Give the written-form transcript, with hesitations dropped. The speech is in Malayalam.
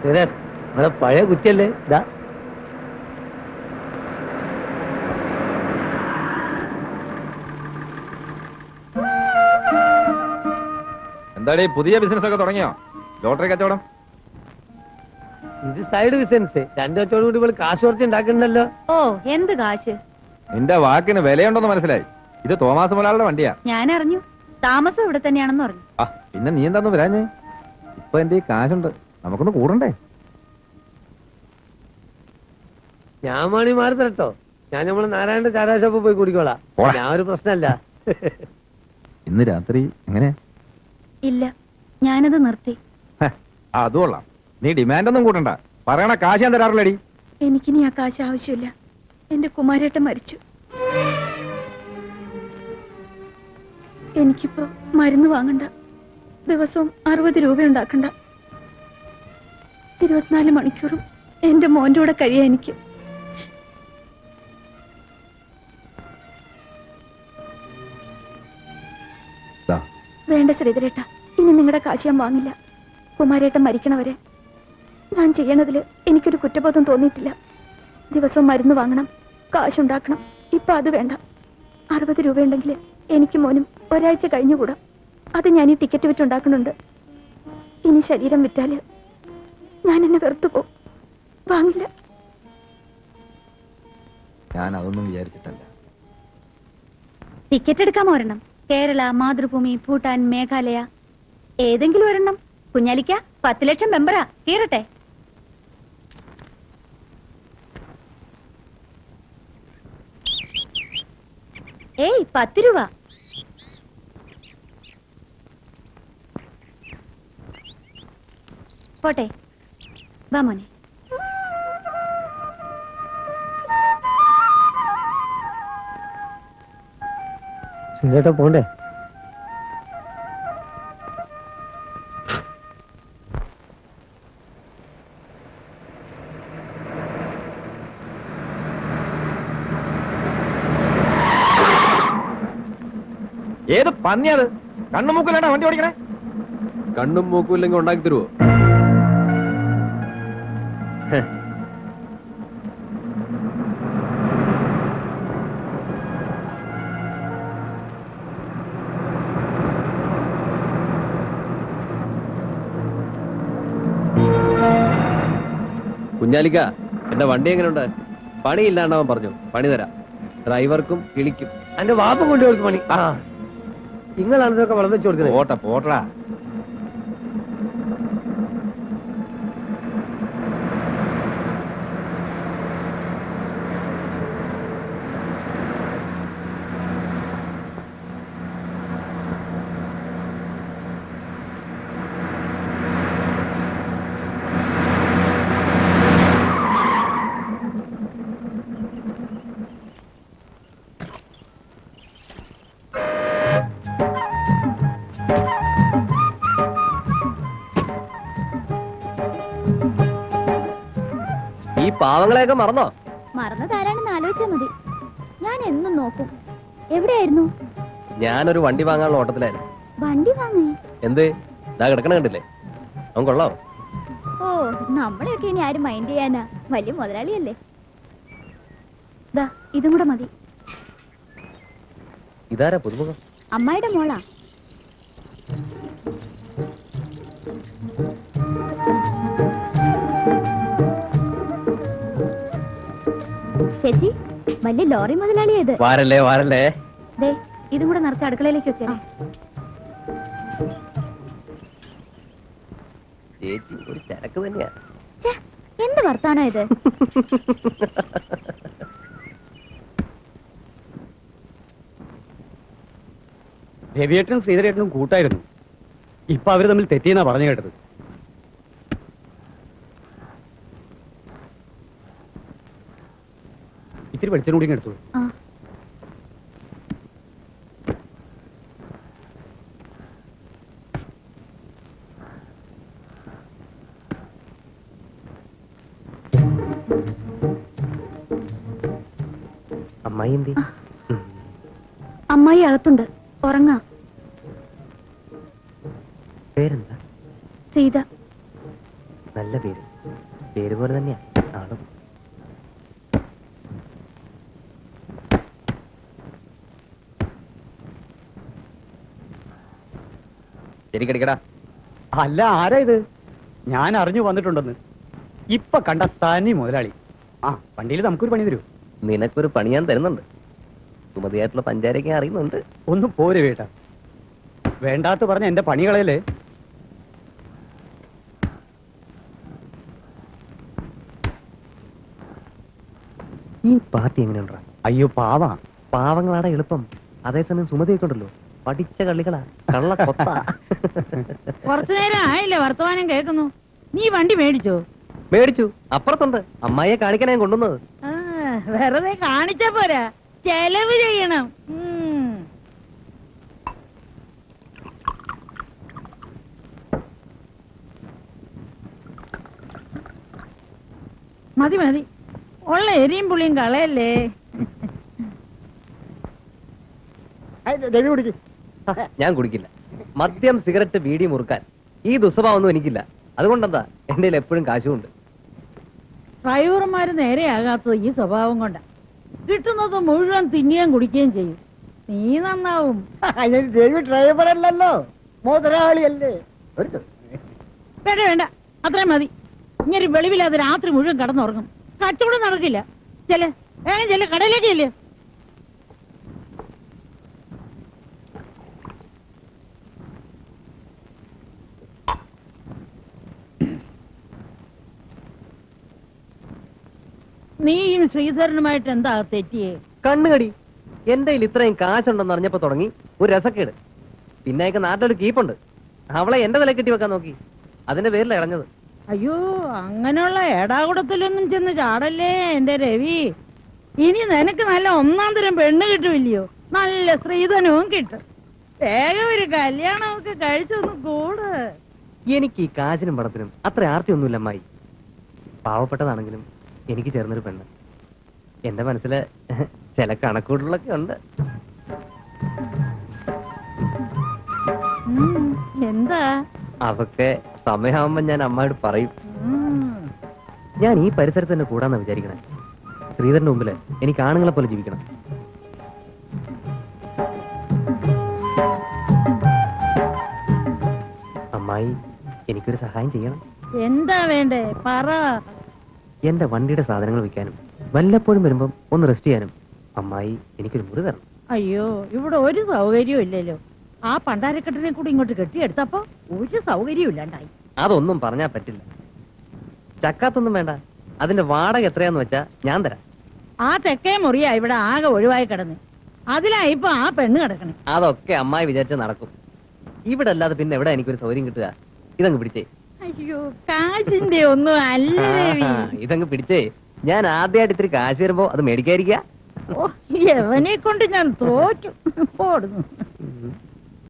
നമ്മളെ പഴയ കുറ്റിയല്ലേ ഇതാ. എന്താടേ പുതിയ ബിസിനസ് ഒക്കെ തുടങ്ങിയോ? ലോട്ടറി കച്ചവടം? ഇത് സൈഡ് ബിസിനസ്. 2 വർഷത്തോടു കൂടി ഇവള് കാശ് കുറച്ച് ഉണ്ടാക്കണ്ടല്ലോ. ഓ എന്ത് കാശ്? നിന്റെ വാക്കിന് വിലയുണ്ടെന്ന് മനസ്സിലായി. ഇത് തോമാസ് മുതലാളുടെ വണ്ടിയാ. ഞാൻ അറിഞ്ഞു. താമസം ഇവിടെ തന്നെയാണെന്ന് പറഞ്ഞു. ആ പിന്നെ നീ എന്താന്ന് വരാഞ്ഞേ? ഇപ്പൊ എന്റെ ഈ കാശുണ്ട്, നമുക്കൊന്ന് കൂടണ്ടേ? ഞാൻ മണി മാറി തരട്ടോ. ഞാൻ നമ്മള് നാരായണന്റെ ചാരാ ഷോപ്പിൽ പോയി കുടിക്കോളാം. പോടാ. ഞാൻ ഒരു പ്രശ്നമല്ല. ഇന്ന് രാത്രി എങ്ങനെ? ഇല്ല, ഞാനത് നിർത്തി. അത് കൊള്ളാം. നീ ഡിമാൻഡ് ഒന്നും കൂട്ടണ്ട. പറയണ കാശ് ഞാൻ തരാറില്ലടി. എനിക്കിനി ആ കാശ് ആവശ്യമില്ല. എന്റെ കുമാരേട്ടൻ മരിച്ചു. എനിക്കിപ്പോ മരുന്ന് വാങ്ങണ്ട, ദിവസവും 60 രൂപ ഉണ്ടാക്കണ്ട. 24 മണിക്കൂറും എന്റെ മോന്റെ കൂടെ കഴിയാ എനിക്ക്. വേണ്ട ശ്രീധരേട്ട, ഇനി നിങ്ങളുടെ കാശ് ഞാൻ വാങ്ങില്ല. കുമാരേട്ടൻ മരിക്കണവരെ ഞാൻ ചെയ്യണതില് എനിക്കൊരു കുറ്റബോധം തോന്നിയിട്ടില്ല. ദിവസവും മരുന്ന് വാങ്ങണം, കാശുണ്ടാക്കണം. ഇപ്പൊ അത് വേണ്ട. 60 രൂപ ഉണ്ടെങ്കിൽ എനിക്ക് മോനും ഒരാഴ്ച കഴിഞ്ഞുകൂടാ. അത് ഞാൻ ഈ ടിക്കറ്റ് വിറ്റുണ്ടാക്കുന്നുണ്ട്. ഇനി ശരീരം വിറ്റാല് ഞാൻ എന്നെ വെറുത്തു പോകും. വാങ്ങില്ല. ഞാൻ അതൊന്നും വിചാരിച്ചിട്ടല്ല. ടിക്കറ്റ് എടുക്കാൻ ഒരെണ്ണം. കേരള, മാതൃഭൂമി, ഭൂട്ടാൻ, മേഘാലയ, ഏതെങ്കിലും ഒരെണ്ണം. കുഞ്ഞാലിക്ക 10 ലക്ഷം മെമ്പറാ. കീറട്ടെ. ഏയ് 10 രൂപ. പോട്ടെ, വാ മോനെ. ശ്രീധരേട്ട പോണ്ടേ? ഏത് പന്നിയത്? കണ്ണും മൂക്കിലാണ് വണ്ടി ഓടിക്കണേ. കണ്ണും മൂക്കും ഇല്ലെങ്കിൽ ഉണ്ടാക്കി തരുവോ? കുഞ്ഞാലിക്ക, എന്റെ വണ്ടി എങ്ങനെയുണ്ട്? പണിയില്ലാണ്ടവൻ പറഞ്ഞു പണി തരാം. ഡ്രൈവർക്കും കിളിക്കും. എന്റെ വാപ്പ കൊണ്ടുപോയി പണി. ആ നിങ്ങളാണ് ഇതൊക്കെ വളർന്നു വെച്ച് കൊടുക്കുന്നത്. പോട്ടെ പോട്ടടാ. ഈ പാവങ്ങളെയൊക്കെ മറന്നോ? മറന്നതാരാണെന്ന് ആലോചിച്ചാ മതി. ഞാൻ എന്നും നോക്കും. എവിടെയായിരുന്നു? ഞാനൊരു വണ്ടി വാങ്ങാനുള്ള ഓട്ടത്തിലായിരുന്നു. വണ്ടി വാങ്ങി? എന്ത് ഇതാ കിടക്കണ കണ്ടില്ലേ? അവൻ കൊള്ളാം. ഓ, നമ്മളെയൊക്കെ ഇനി ആരും മൈൻഡ് ചെയ്യാനാ? വലിയ മുതലാളിയല്ലേ. ദാ ഇതും കൂടെ മതി. ഇതാരാ പുതുമുഖം? അമ്മായിയുടെ മോളാ. ചേച്ചി, വലിയ ലോറി മുതലാളിയത്. വാരല്ലേ വാരല്ലേ. ദേ ഇതും കൂടെ നിറച്ച് അടുക്കളയിലേക്ക് വെച്ചേ. ചേച്ചി ഒരു ചരക്ക് തന്നെയാ. എന്ത് വർത്താനോ ഇത്? രവിയേട്ടനും ശ്രീധരേട്ടനും കൂട്ടായിരുന്നു. ഇപ്പൊ അവര് തമ്മിൽ തെറ്റിയെന്നാ പറഞ്ഞു കേട്ടത്. ഇത്തിരി വെളിച്ചം കൂടി എടുത്തോളൂ. അമ്മായി എന്തി? അമ്മായി അകത്തുണ്ട്, ഉറങ്ങാ. പേരെന്താ? സീത. നല്ല പേര്. പേര് പോലെ തന്നെയാ ആളും. ശരിക്കടിക്കടാ. അല്ല ആരാ ഇത്? ഞാൻ അറിഞ്ഞു വന്നിട്ടുണ്ടെന്ന്. ഇപ്പൊ കണ്ട തനി മുതലാളി. ആ വണ്ടിയിൽ നമുക്കൊരു പണി തരൂ. നിനക്കൊരു പണി ഞാൻ തരുന്നുണ്ട്. സുമതിയായിട്ടുള്ള പഞ്ചാരൊക്കെ അറിയുന്നുണ്ട്. ഒന്ന് പോരെ വേട്ട. വേണ്ടാത്ത പറഞ്ഞ എന്റെ പണികളല്ലേ. ഈ പാർട്ടി എങ്ങനെയുണ്ടാ? അയ്യോ പാവാ. പാവങ്ങളാടെ എളുപ്പം. അതേസമയം സുമതിയൊക്കെ ഉണ്ടല്ലോ പഠിച്ച കള്ളികളാ, കള്ള കൊത്ത. കുറച്ചു നേരം ആയില്ലേ വർത്തമാനം കേൾക്കുന്നു. നീ വണ്ടി മേടിച്ചോ? മേടിച്ചു, അപ്പുറത്തുണ്ട്. അമ്മായിയെ കാണിക്കാൻ ഞാൻ കൊണ്ടുവന്നത്. ആ, വെറുതെ കാണിച്ചാ പോരാ, ചെലവ് ചെയ്യണം. മതി മതി, ഉള്ള എരിയും പുളിയും കളയല്ലേ. ഞാൻ കുടിക്കില്ല. മദ്യം, സിഗരറ്റ്, ബീഡി മുറുക്കാൻ ഈ ദുസ്വഭാവമൊന്നും എനിക്കില്ല. അതുകൊണ്ടെന്താ എന്റെ എപ്പോഴും കാശുമുണ്ട്. ഡ്രൈവർമാര് നേരെയാകാത്തത് ഈ സ്വഭാവം കൊണ്ടാ. കിട്ടുന്നത് മുഴുവൻ തിന്നുകയും കുടിക്കുകയും ചെയ്യും. നീ നന്നാവും. ഡ്രൈവർ അല്ലല്ലോ, മുതലാളിയല്ലേ. വേണ്ട വേണ്ട, അത്രയും മതി. ഇങ്ങനെ വെളിവില്ലാതെ രാത്രി മുഴുവൻ കടന്നുറങ്ങും. കച്ചവടം നടക്കില്ല. ചെല്ല്, വേഗം ചെല്ല്, കടയിലേക്ക് ചെല്ല്. നീയും ശ്രീധരനുമായിട്ട് എന്താ തെറ്റിയേ? കണ്ണുകടി. എന്റെ കയ്യിൽ ഇത്രയും കാശുണ്ടെന്ന് അറിഞ്ഞപ്പോ തുടങ്ങി ഒരു രസക്കേട്. പിന്നെയൊക്കെ നാട്ടിലൊരു കീപ്പുണ്ട്. അവളെ എന്റെ തല കെട്ടി വെക്കാൻ നോക്കി. അതിന്റെ പേരിൽ ഇളഞ്ഞത്. അയ്യോ, അങ്ങനെയുള്ള ഏടാകുടത്തിലൊന്നും ചെന്ന് ചാടല്ലേ എന്റെ രവി. ഇനി നിനക്ക് നല്ല ഒന്നാം തരം പെണ്ണ് കിട്ടുമില്ലയോ? നല്ല സ്ത്രീധനവും കിട്ടും. വേഗം ഒരു കല്യാണമൊക്കെ കഴിച്ചൊന്ന് കൂട്. എനിക്ക് ഈ കാശിനും പണത്തിനും അത്ര ആർത്തിയൊന്നുമില്ല അമ്മായി. പാവപ്പെട്ടതാണെങ്കിലും എനിക്ക് ചേർന്നൊരു പെണ്ണ്. എന്റെ മനസ്സില് ചില കണക്കൂട്ടുകളൊക്കെ ഉണ്ട്. എന്താ? അതൊക്കെ സമയമാകുമ്പോ ഞാൻ അമ്മയോട് പറയും. ഞാൻ ഈ പരിസരത്ത് തന്നെ കൂടാന്നാ വിചാരിക്കണേ. ശ്രീധരന്റെ മുമ്പില് എനിക്ക് ആണുങ്ങളെ പോലെ ജീവിക്കണം. അമ്മായി എനിക്കൊരു സഹായം ചെയ്യണം. എന്താ വേണ്ടേ? പറ. എന്റെ വണ്ടിയുടെ സാധനങ്ങൾ വിൽക്കാനും വല്ലപ്പോഴും വരുമ്പം ഒന്ന് റെസ്റ്റ് ചെയ്യാനും അമ്മായി എനിക്കൊരു മുറി തരണം. അയ്യോ, ഇവിടെ ഒരു സൗകര്യവും ഇല്ലല്ലോ. ആ പണ്ടാരക്കെട്ടിനെ കൂടി ഇങ്ങോട്ട് കെട്ടിയെടുത്തപ്പോ ഒരു സൗകര്യവും ഇല്ലാണ്ടായി. അതൊന്നും പറഞ്ഞാ പറ്റില്ല. ചക്കാത്തൊന്നും വേണ്ട. അതിന്റെ വാടക എത്രയാന്ന് വെച്ചാ ഞാൻ തരാം. ആ തെക്കേ മുറിയാ ഇവിടെ ആകെ ഒഴിവായി കിടന്ന്. അതിലാ ഇപ്പൊ ആ പെണ്ണ് കിടക്കണേ. അതൊക്കെ അമ്മായി വിചാരിച്ച നടക്കും. ഇവിടെ അല്ലാതെ പിന്നെ എവിടെ എനിക്കൊരു സൗകര്യം കിട്ടുക? ഇതങ്ങ് പിടിച്ചേ. അയ്യോ, കാശിന്റെ ഒന്നും അല്ല രവി. ഇതങ്ങ് പിടിച്ചേ. ഞാൻ ആദ്യമായിട്ട് ഇത്തിരി കാശ് തരുമ്പോ അത് മേടിക്കാതിരിക്കുക. ഓ, എവനെ കൊണ്ട് ഞാൻ തോറ്റു. പോടുന്നു.